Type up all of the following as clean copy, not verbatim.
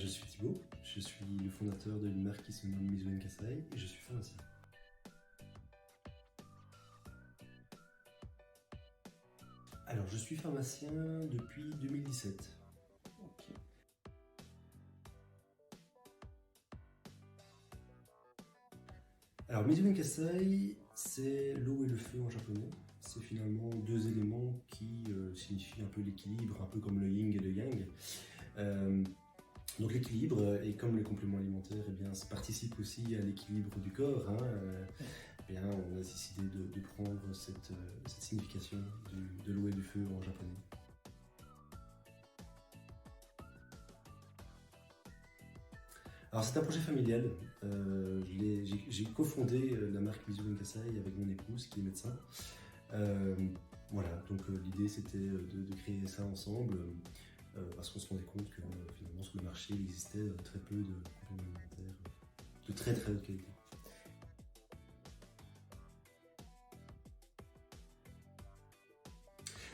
Je suis Thibaut, je suis le fondateur d'une marque qui se nomme Mizu Kasai et je suis pharmacien. Alors, je suis pharmacien depuis 2017. Ok. Alors, Mizu Kasai, c'est l'eau et le feu en japonais. C'est finalement deux éléments qui signifient un peu l'équilibre, un peu comme le yin et le yang. Donc l'équilibre, et comme les compléments alimentaires, eh bien, ça participe aussi à l'équilibre du corps. Eh bien, on a décidé de prendre cette signification de l'eau et du feu en japonais. Alors c'est un projet familial. J'ai cofondé la marque Mizu Kasai avec mon épouse qui est médecin. Voilà, donc l'idée c'était de créer ça ensemble. Parce qu'on se rendait compte que finalement sur le marché il existait très peu de compléments alimentaires de très très haute qualité.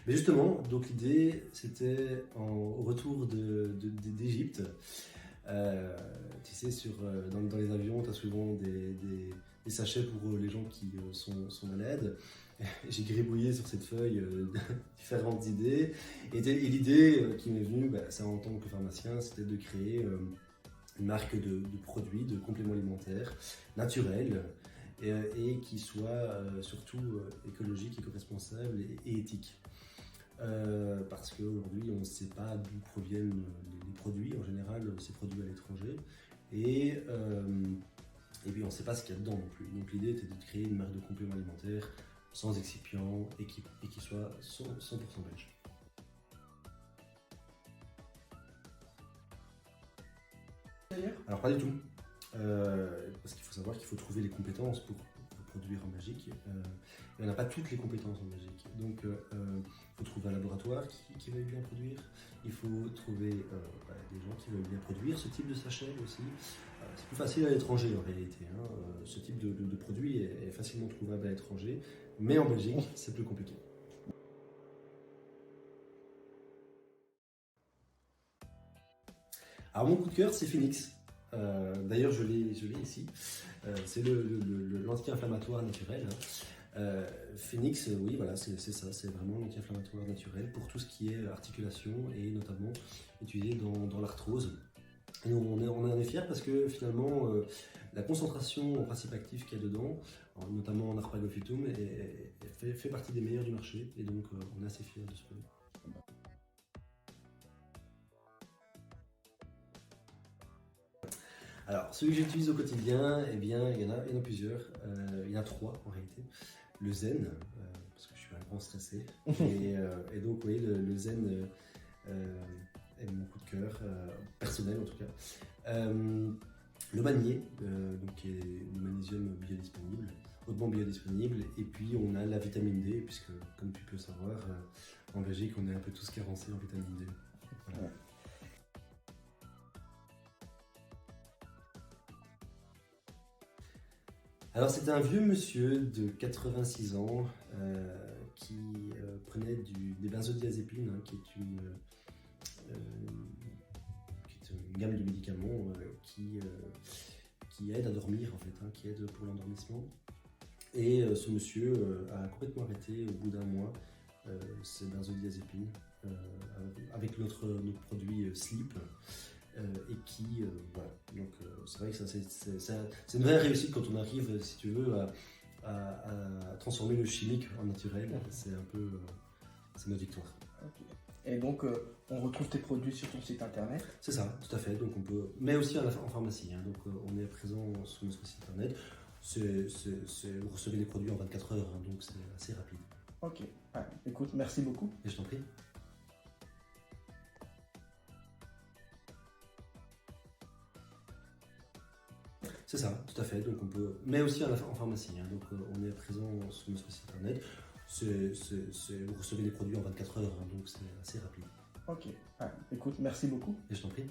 Mais justement, donc l'idée c'était au retour d'Égypte. Tu sais, dans les avions, tu as souvent des sachets pour les gens qui sont malades. J'ai gribouillé sur cette feuille différentes idées. Et l'idée qui m'est venue, ça, en tant que pharmacien, c'était de créer une marque de produits, de compléments alimentaires naturels et qui soient surtout écologiques, éco-responsables et éthiques. Parce qu'aujourd'hui on ne sait pas d'où proviennent les produits, en général c'est produit à l'étranger et puis on ne sait pas ce qu'il y a dedans non plus. Donc l'idée était de créer une marque de compléments alimentaires sans excipients et qui soit 100% belge. Alors pas du tout, parce qu'il faut savoir qu'il faut trouver les compétences pour produire en Belgique. Et on n'a pas toutes les compétences en Belgique. Donc il faut trouver un laboratoire qui veuille bien produire. Il faut trouver des gens qui veulent bien produire ce type de sachet aussi. C'est plus facile à l'étranger en réalité. Ce type de produit est facilement trouvable à l'étranger. Mais en Belgique, c'est plus compliqué. Alors mon coup de cœur, c'est Phoenix. D'ailleurs, je l'ai ici. C'est l'anti-inflammatoire naturel. Phoenix, oui, voilà, c'est ça, c'est vraiment l'anti-inflammatoire naturel pour tout ce qui est articulation et notamment utilisé dans l'arthrose. Et on en est fiers parce que finalement, la concentration en principe actif qu'il y a dedans, notamment en arpagophytum, fait partie des meilleurs du marché et donc on est assez fiers de ce produit. Alors, celui que j'utilise au quotidien, eh bien, il y en a plusieurs. Il y en a trois en réalité. Le zen, parce que je suis un grand stressé. Et donc, oui, le zen est mon coup de cœur, personnel en tout cas. Le magné, donc qui est du magnésium biodisponible, hautement biodisponible. Et puis, on a la vitamine D, puisque, comme tu peux savoir, en Belgique, on est un peu tous carencés en vitamine D. Voilà. Ouais. Alors c'était un vieux monsieur de 86 ans qui prenait des benzodiazépines, qui est une gamme de médicaments qui aide à dormir en fait, qui aide pour l'endormissement. Et ce monsieur a complètement arrêté au bout d'un mois ces benzodiazépines avec notre produit Sleep. Et qui, voilà, donc c'est vrai que c'est une vraie réussite quand on arrive, si tu veux, à transformer le chimique en naturel. C'est un peu, c'est notre victoire. Okay. Et donc, on retrouve tes produits sur ton site internet? C'est ça, tout à fait. Donc on peut, mais aussi en pharmacie. Donc on est présent sur notre site internet. Vous recevez les produits en 24 heures, donc c'est assez rapide. Ok. Écoute, merci beaucoup. Et je t'en prie. C'est ça, tout à fait. Donc on peut, mais aussi en pharmacie. Donc on est présent sur notre site internet. Vous recevez les produits en 24 heures, donc c'est assez rapide. Ok. Écoute, merci beaucoup. Et je t'en prie.